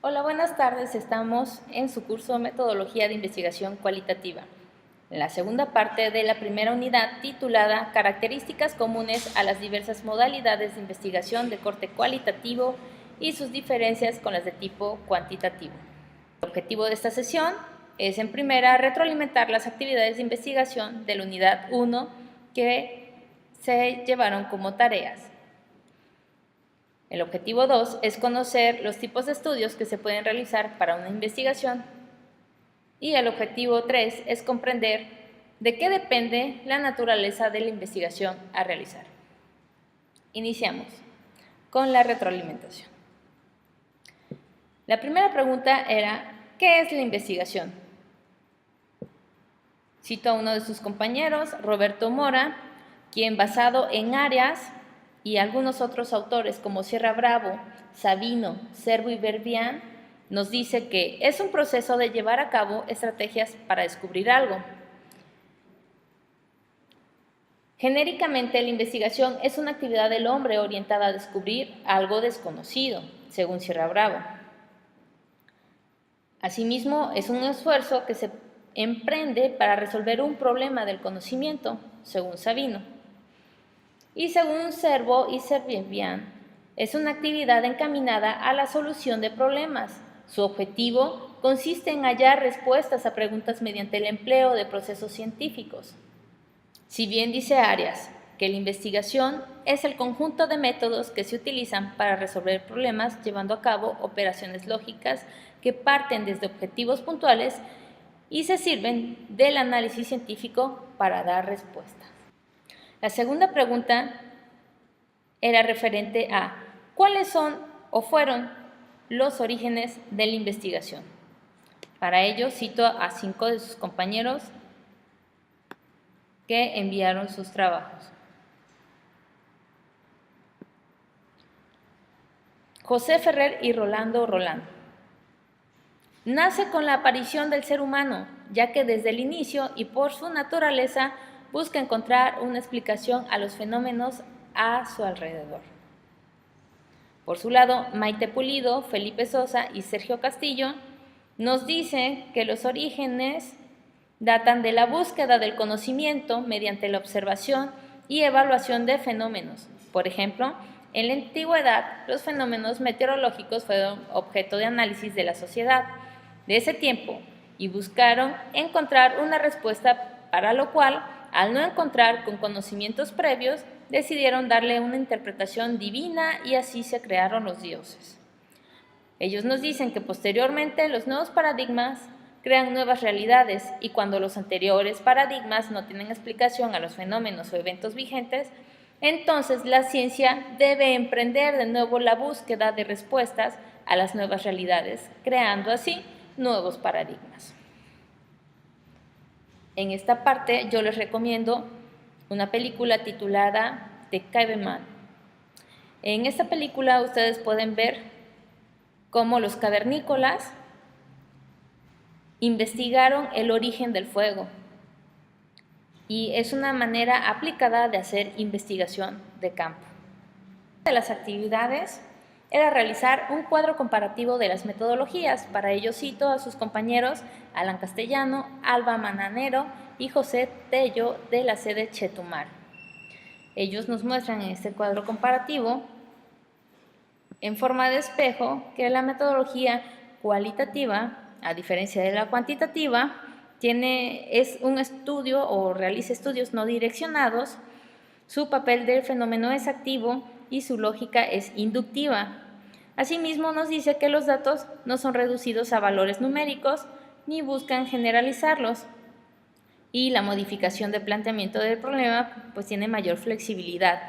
Hola, buenas tardes. Estamos en su curso Metodología de Investigación Cualitativa, en la segunda parte de la primera unidad titulada Características comunes a las diversas modalidades de investigación de corte cualitativo y sus diferencias con las de tipo cuantitativo. El objetivo de esta sesión es, en primera, retroalimentar las actividades de investigación de la unidad 1 que se llevaron como tareas. El objetivo 2 es conocer los tipos de estudios que se pueden realizar para una investigación. Y el objetivo 3 es comprender de qué depende la naturaleza de la investigación a realizar. Iniciamos con la retroalimentación. La primera pregunta era, ¿qué es la investigación? Cito a uno de sus compañeros, Roberto Mora, quien, basado en Arias y algunos otros autores como Sierra Bravo, Sabino, Cervo y Verbian, nos dice que es un proceso de llevar a cabo estrategias para descubrir algo. Genéricamente, la investigación es una actividad del hombre orientada a descubrir algo desconocido, según Sierra Bravo. Asimismo, es un esfuerzo que se emprende para resolver un problema del conocimiento, según Sabino. Y según Cervo y Verbian, es una actividad encaminada a la solución de problemas. Su objetivo consiste en hallar respuestas a preguntas mediante el empleo de procesos científicos. Si bien dice Arias que la investigación es el conjunto de métodos que se utilizan para resolver problemas llevando a cabo operaciones lógicas que parten desde objetivos puntuales y se sirven del análisis científico para dar respuestas. La segunda pregunta era referente a ¿cuáles son o fueron los orígenes de la investigación? Para ello cito a 5 de sus compañeros que enviaron sus trabajos. José Ferrer y Rolando Rolán. Nace con la aparición del ser humano, ya que desde el inicio y por su naturaleza busca encontrar una explicación a los fenómenos a su alrededor. Por su lado, Maite Pulido, Felipe Sosa y Sergio Castillo nos dicen que los orígenes datan de la búsqueda del conocimiento mediante la observación y evaluación de fenómenos. Por ejemplo, en la antigüedad, los fenómenos meteorológicos fueron objeto de análisis de la sociedad de ese tiempo y buscaron encontrar una respuesta, para lo cual, al no encontrar con conocimientos previos, decidieron darle una interpretación divina y así se crearon los dioses. Ellos nos dicen que posteriormente los nuevos paradigmas crean nuevas realidades y cuando los anteriores paradigmas no tienen explicación a los fenómenos o eventos vigentes, entonces la ciencia debe emprender de nuevo la búsqueda de respuestas a las nuevas realidades, creando así nuevos paradigmas. En esta parte yo les recomiendo una película titulada The Caveman. En esta película ustedes pueden ver cómo los cavernícolas investigaron el origen del fuego y es una manera aplicada de hacer investigación de campo. Una de las actividades era realizar un cuadro comparativo de las metodologías. Para ello cito a sus compañeros Alan Castellano, Alba Mananero y José Tello de la sede Chetumal. Ellos nos muestran en este cuadro comparativo, en forma de espejo, que la metodología cualitativa, a diferencia de la cuantitativa, es un estudio o realiza estudios no direccionados, su papel del fenómeno es activo y su lógica es inductiva. Asimismo, nos dice que los datos no son reducidos a valores numéricos ni buscan generalizarlos y la modificación de planteamiento del problema pues tiene mayor flexibilidad.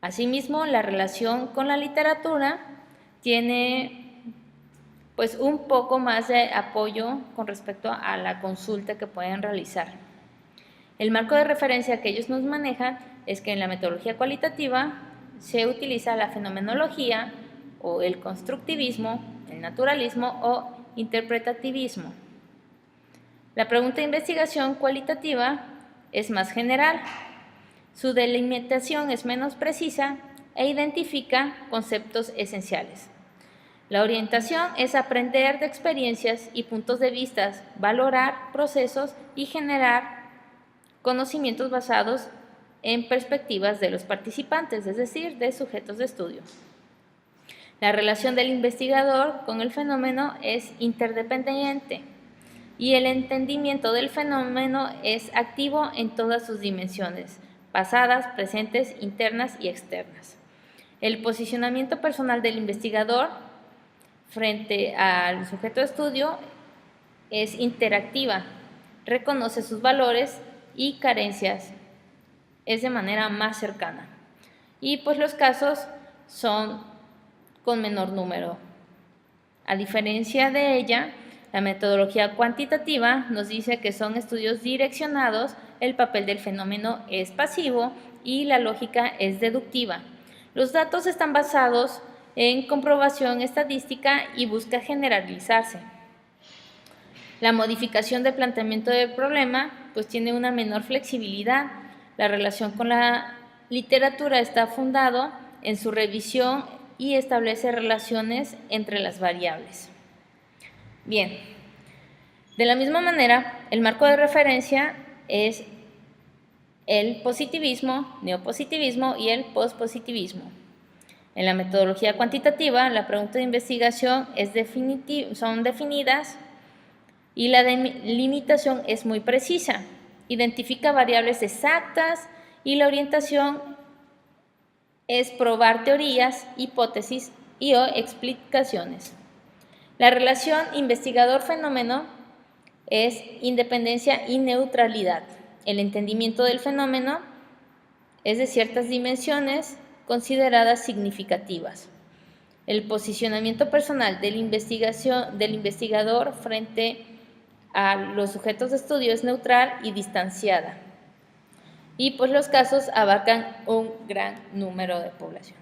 Asimismo, la relación con la literatura tiene pues un poco más de apoyo con respecto a la consulta que pueden realizar. El marco de referencia que ellos nos manejan es que en la metodología cualitativa se utiliza la fenomenología o el constructivismo, el naturalismo o interpretativismo. La pregunta de investigación cualitativa es más general. Su delimitación es menos precisa e identifica conceptos esenciales. La orientación es aprender de experiencias y puntos de vista, valorar procesos y generar conocimientos basados en perspectivas de los participantes, es decir, de sujetos de estudio. La relación del investigador con el fenómeno es interdependiente y el entendimiento del fenómeno es activo en todas sus dimensiones, pasadas, presentes, internas y externas. El posicionamiento personal del investigador frente al sujeto de estudio es interactiva, reconoce sus valores y carencias, es de manera más cercana. Y pues los casos son con menor número. A diferencia de ella, la metodología cuantitativa nos dice que son estudios direccionados, el papel del fenómeno es pasivo y la lógica es deductiva. Los datos están basados en comprobación estadística y busca generalizarse. La modificación del planteamiento del problema pues tiene una menor flexibilidad. La relación con la literatura está fundado en su revisión y establece relaciones entre las variables. Bien, de la misma manera, el marco de referencia es el positivismo, neopositivismo y el pospositivismo. En la metodología cuantitativa, la pregunta de investigación son definidas y la delimitación es muy precisa. Identifica variables exactas y la orientación es probar teorías, hipótesis y o explicaciones. La relación investigador-fenómeno es independencia y neutralidad. El entendimiento del fenómeno es de ciertas dimensiones consideradas significativas. El posicionamiento personal del investigador frente a los sujetos de estudio es neutral y distanciada. Y pues los casos abarcan un gran número de población.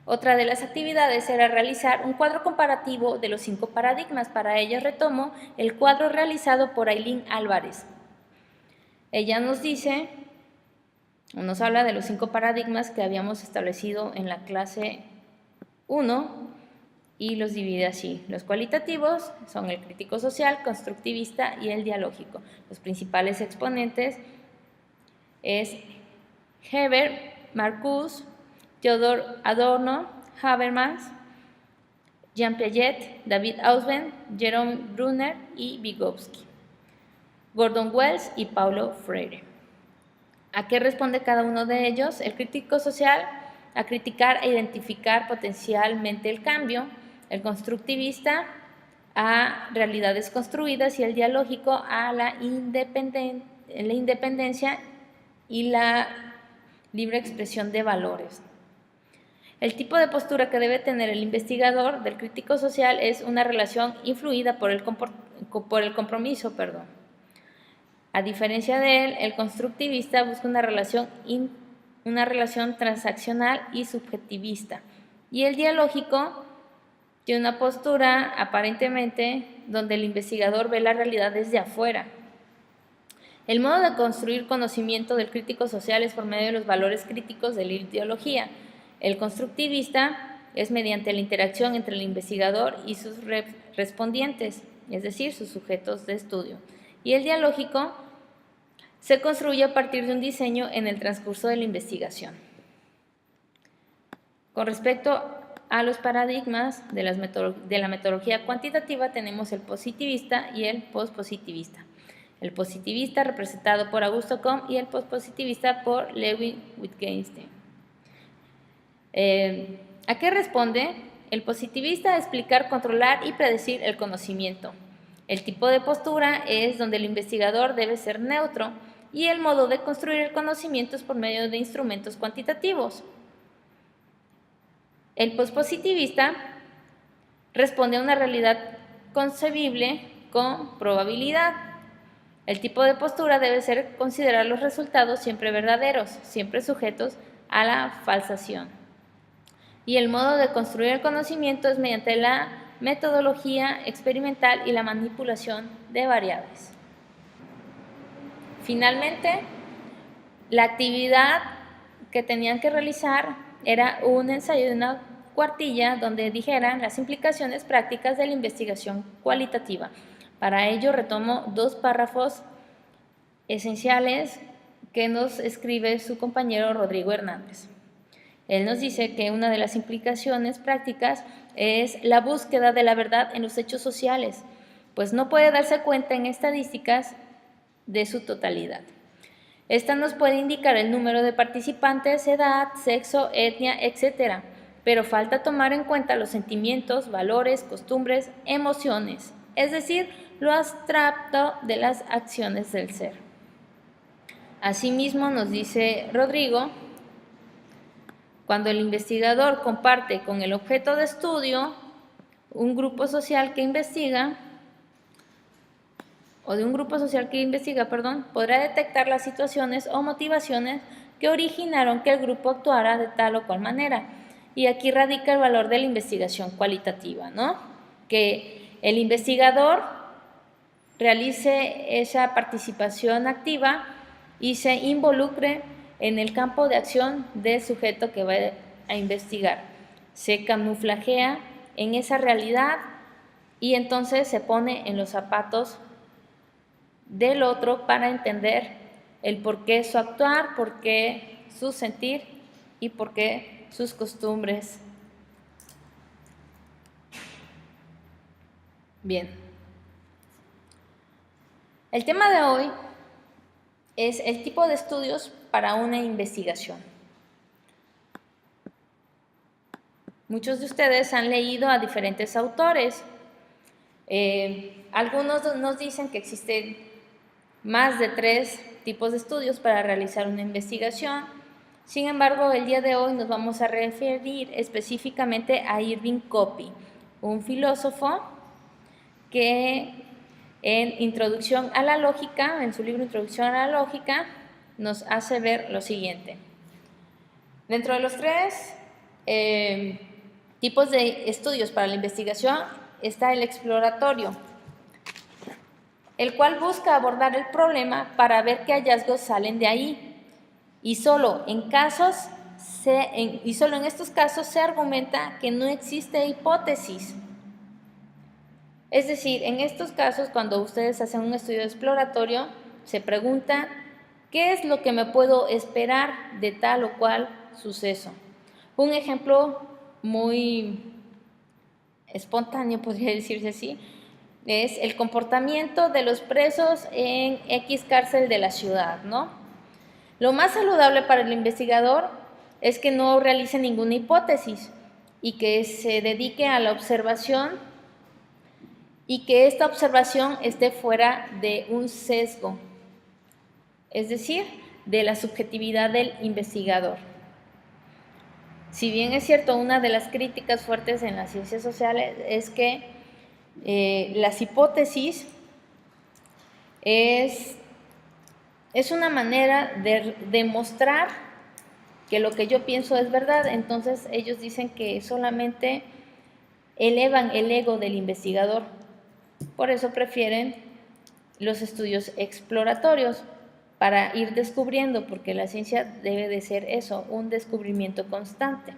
Otra de las actividades era realizar un cuadro comparativo de los 5 paradigmas. Para ello retomo el cuadro realizado por Ailín Álvarez. Ella nos habla de los 5 paradigmas que habíamos establecido en la clase 1 y los divide así. Los cualitativos son el crítico social, constructivista y el dialógico. Los principales exponentes es Weber, Marcuse, Theodor Adorno, Habermas, Jean Piaget, David Ausubel, Jerome Brunner y Vygotsky, Gordon Wells y Paulo Freire. ¿A qué responde cada uno de ellos? El crítico social a criticar e identificar potencialmente el cambio, el constructivista a realidades construidas y el dialógico a la independencia y la libre expresión de valores. El tipo de postura que debe tener el investigador del crítico social es una relación influida por el compromiso. A diferencia de él, el constructivista busca una relación transaccional y subjetivista. Y el dialógico tiene una postura aparentemente donde el investigador ve la realidad desde afuera. El modo de construir conocimiento del crítico social es por medio de los valores críticos de la ideología. El constructivista es mediante la interacción entre el investigador y sus respondientes, es decir, sus sujetos de estudio. Y el dialógico se construye a partir de un diseño en el transcurso de la investigación. Con respecto a los paradigmas de la metodología cuantitativa, tenemos el positivista y el pospositivista. El positivista representado por Augusto Comte y el pospositivista por Lewin Wittgenstein. ¿A qué responde? El positivista a explicar, controlar y predecir el conocimiento. El tipo de postura es donde el investigador debe ser neutro y el modo de construir el conocimiento es por medio de instrumentos cuantitativos. El pospositivista responde a una realidad concebible con probabilidad. El tipo de postura debe ser considerar los resultados siempre verdaderos, siempre sujetos a la falsación. Y el modo de construir el conocimiento es mediante la metodología experimental y la manipulación de variables. Finalmente, la actividad que tenían que realizar era un ensayo de una cuartilla donde dijeran las implicaciones prácticas de la investigación cualitativa. Para ello retomo 2 párrafos esenciales que nos escribe su compañero Rodrigo Hernández. Él nos dice que una de las implicaciones prácticas es la búsqueda de la verdad en los hechos sociales, pues no puede darse cuenta en estadísticas de su totalidad. Esta nos puede indicar el número de participantes, edad, sexo, etnia, etc., pero falta tomar en cuenta los sentimientos, valores, costumbres, emociones, es decir, lo abstracto de las acciones del ser. Asimismo, nos dice Rodrigo, cuando el investigador comparte con el objeto de estudio un grupo social que investiga, podrá detectar las situaciones o motivaciones que originaron que el grupo actuara de tal o cual manera. Y aquí radica el valor de la investigación cualitativa, ¿no? Que el investigador realice esa participación activa y se involucre en el campo de acción del sujeto que va a investigar. Se camuflajea en esa realidad y entonces se pone en los zapatos del otro para entender el por qué su actuar, por qué su sentir y por qué sus costumbres. Bien. El tema de hoy es el tipo de estudios para una investigación. Muchos de ustedes han leído a diferentes autores. Algunos nos dicen que existen más de 3 tipos de estudios para realizar una investigación. Sin embargo, el día de hoy nos vamos a referir específicamente a Irving Copy, un filósofo que en Introducción a la Lógica, en su libro Introducción a la Lógica, nos hace ver lo siguiente. Dentro de los 3 tipos de estudios para la investigación está el exploratorio, el cual busca abordar el problema para ver qué hallazgos salen de ahí. Y solo en estos casos se argumenta que no existe hipótesis. Es decir, en estos casos, cuando ustedes hacen un estudio exploratorio, se preguntan ¿qué es lo que me puedo esperar de tal o cual suceso? Un ejemplo muy espontáneo, podría decirse así, es el comportamiento de los presos en X cárcel de la ciudad, ¿no? Lo más saludable para el investigador es que no realice ninguna hipótesis y que se dedique a la observación y que esta observación esté fuera de un sesgo, es decir, de la subjetividad del investigador. Si bien es cierto, una de las críticas fuertes en las ciencias sociales es que las hipótesis es una manera de demostrar que lo que yo pienso es verdad. Entonces ellos dicen que solamente elevan el ego del investigador. Por eso prefieren los estudios exploratorios para ir descubriendo, porque la ciencia debe de ser eso, un descubrimiento constante.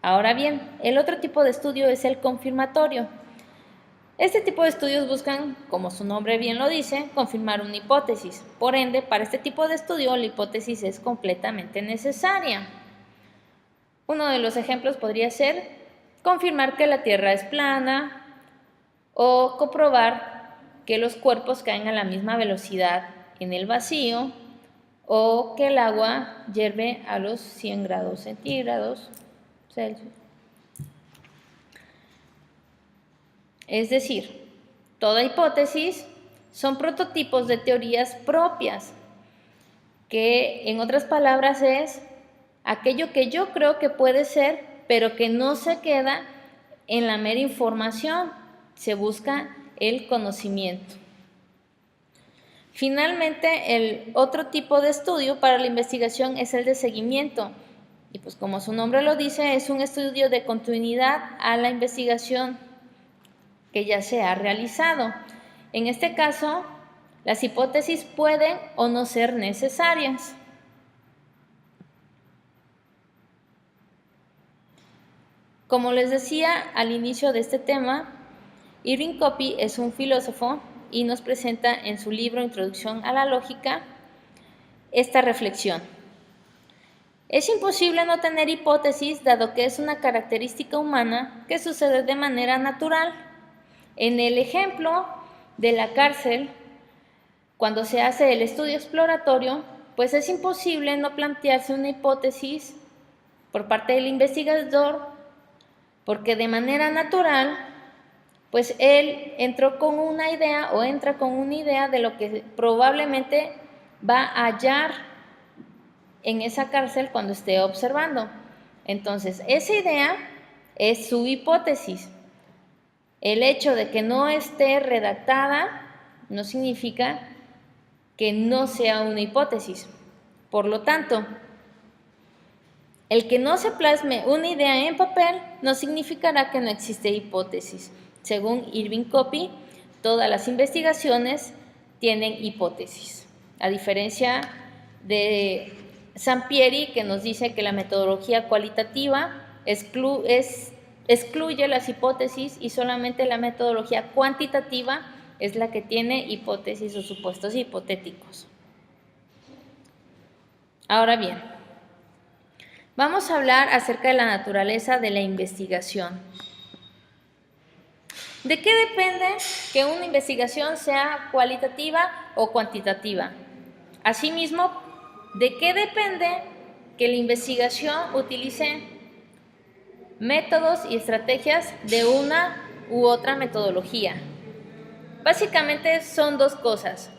Ahora bien, el otro tipo de estudio es el confirmatorio. Este tipo de estudios buscan, como su nombre bien lo dice, confirmar una hipótesis. Por ende, para este tipo de estudio, la hipótesis es completamente necesaria. Uno de los ejemplos podría ser confirmar que la Tierra es plana o comprobar que los cuerpos caen a la misma velocidad en el vacío o que el agua hierve a los 100 grados centígrados Celsius. Es decir, toda hipótesis son prototipos de teorías propias, que en otras palabras es aquello que yo creo que puede ser, pero que no se queda en la mera información, se busca el conocimiento. Finalmente, el otro tipo de estudio para la investigación es el de seguimiento. Y pues como su nombre lo dice, es un estudio de continuidad a la investigación que ya se ha realizado. En este caso, las hipótesis pueden o no ser necesarias. Como les decía al inicio de este tema, Irving Copy es un filósofo y nos presenta en su libro Introducción a la Lógica esta reflexión. Es imposible no tener hipótesis dado que es una característica humana que sucede de manera natural. En el ejemplo de la cárcel, cuando se hace el estudio exploratorio, pues es imposible no plantearse una hipótesis por parte del investigador, porque de manera natural, pues él entró con una idea o entra con una idea de lo que probablemente va a hallar en esa cárcel cuando esté observando. Entonces, esa idea es su hipótesis. El hecho de que no esté redactada no significa que no sea una hipótesis. Por lo tanto, el que no se plasme una idea en papel no significará que no existe hipótesis. Según Irving Copy, todas las investigaciones tienen hipótesis, a diferencia de Sampieri, que nos dice que la metodología cualitativa excluye las hipótesis y solamente la metodología cuantitativa es la que tiene hipótesis o supuestos hipotéticos. Ahora bien, vamos a hablar acerca de la naturaleza de la investigación. ¿De qué depende que una investigación sea cualitativa o cuantitativa? Asimismo, ¿de qué depende que la investigación utilice métodos y estrategias de una u otra metodología? Básicamente son dos cosas.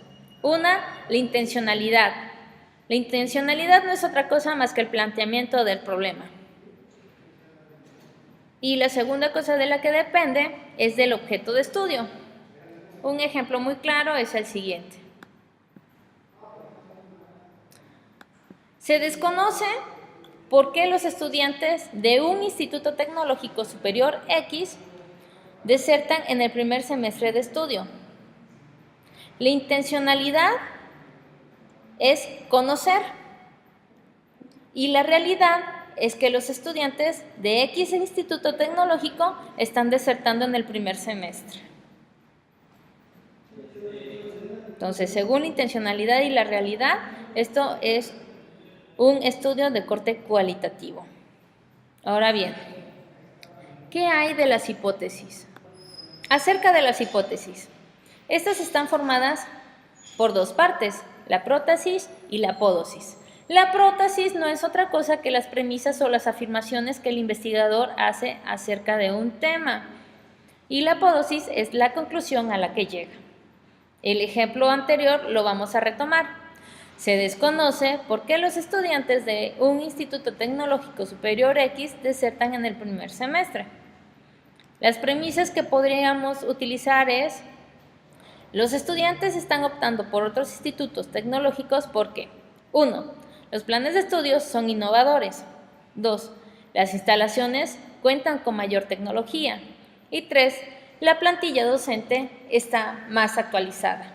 Una, la intencionalidad. La intencionalidad no es otra cosa más que el planteamiento del problema. Y la segunda cosa de la que depende es del objeto de estudio. Un ejemplo muy claro es el siguiente. Se desconoce por qué los estudiantes de un instituto tecnológico superior X desertan en el primer semestre de estudio. La intencionalidad es conocer y la realidad es que los estudiantes de X instituto tecnológico están desertando en el primer semestre. Entonces, según la intencionalidad y la realidad, esto es un estudio de corte cualitativo. Ahora bien, ¿qué hay de las hipótesis? Acerca de las hipótesis, estas están formadas por dos partes, la prótesis y la apódosis. La prótesis no es otra cosa que las premisas o las afirmaciones que el investigador hace acerca de un tema, y la apódosis es la conclusión a la que llega. El ejemplo anterior lo vamos a retomar. Se desconoce por qué los estudiantes de un instituto tecnológico superior X desertan en el primer semestre. Las premisas que podríamos utilizar es: los estudiantes están optando por otros institutos tecnológicos porque 1. Los planes de estudios son innovadores. 2. Las instalaciones cuentan con mayor tecnología. Y 3. La plantilla docente está más actualizada.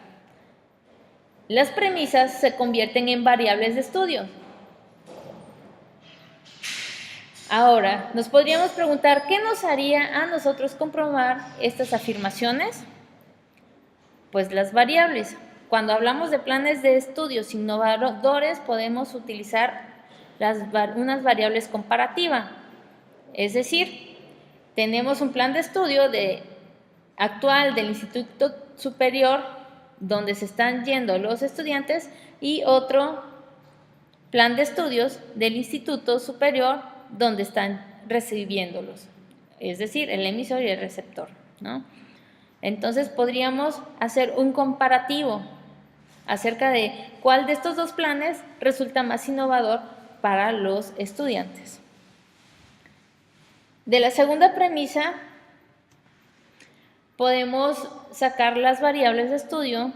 Las premisas se convierten en variables de estudio. Ahora, nos podríamos preguntar, ¿qué nos haría a nosotros comprobar estas afirmaciones? Pues las variables. Cuando hablamos de planes de estudios innovadores, podemos utilizar unas variables comparativas. Es decir, tenemos un plan de estudio actual del Instituto Superior donde se están yendo los estudiantes y otro plan de estudios del Instituto Superior donde están recibiéndolos. Es decir, el emisor y el receptor, ¿no? Entonces podríamos hacer un comparativo acerca de cuál de estos dos planes resulta más innovador para los estudiantes. De la segunda premisa podemos sacar las variables de estudio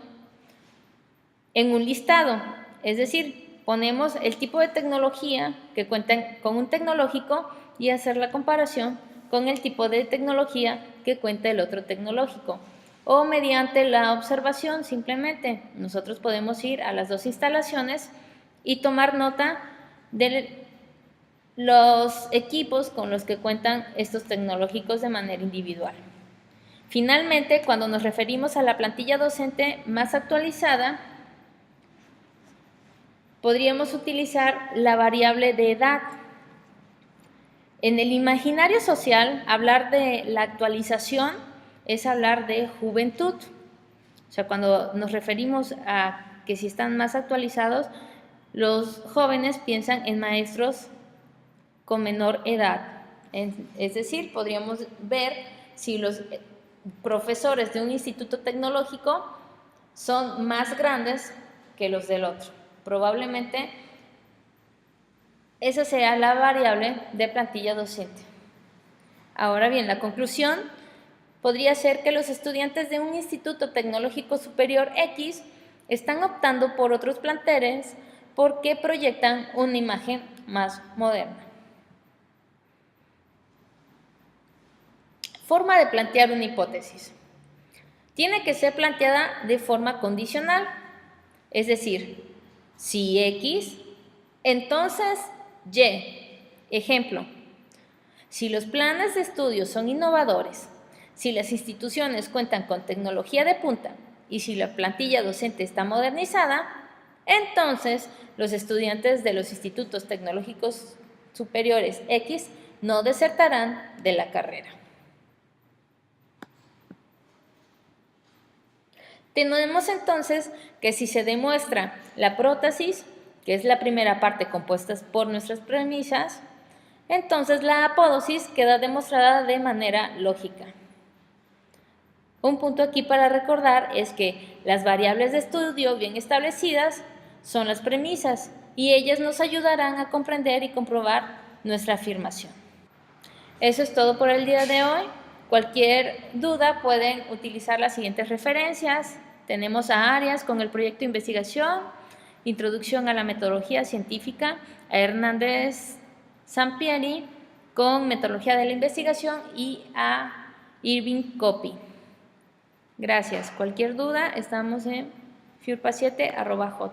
en un listado, es decir, ponemos el tipo de tecnología que cuenta con un tecnológico y hacer la comparación con el tipo de tecnología que cuenta el otro tecnológico. O mediante la observación, simplemente, nosotros podemos ir a las dos instalaciones y tomar nota de los equipos con los que cuentan estos tecnológicos de manera individual. Finalmente, cuando nos referimos a la plantilla docente más actualizada, podríamos utilizar la variable de edad. En el imaginario social, hablar de la actualización es hablar de juventud. O sea, cuando nos referimos a que si están más actualizados, los jóvenes piensan en maestros con menor edad. Es decir, podríamos ver si los profesores de un instituto tecnológico son más grandes que los del otro. Probablemente esa sea la variable de plantilla docente. Ahora bien, la conclusión podría ser que los estudiantes de un instituto tecnológico superior X están optando por otros planteles porque proyectan una imagen más moderna. Forma de plantear una hipótesis. Tiene que ser planteada de forma condicional, es decir, si X, entonces Y. Ejemplo, si los planes de estudio son innovadores, si las instituciones cuentan con tecnología de punta y si la plantilla docente está modernizada, entonces los estudiantes de los institutos tecnológicos superiores X no desertarán de la carrera. Tenemos entonces que si se demuestra la prótesis, que es la primera parte compuesta por nuestras premisas, entonces la apódosis queda demostrada de manera lógica. Un punto aquí para recordar es que las variables de estudio bien establecidas son las premisas y ellas nos ayudarán a comprender y comprobar nuestra afirmación. Eso es todo por el día de hoy. Cualquier duda pueden utilizar las siguientes referencias. Tenemos a Arias con el proyecto de investigación, Introducción a la metodología científica, a Hernández Sampieri con metodología de la investigación y a Irving Copy. Gracias. Cualquier duda, estamos en fiurpa7@hotmail.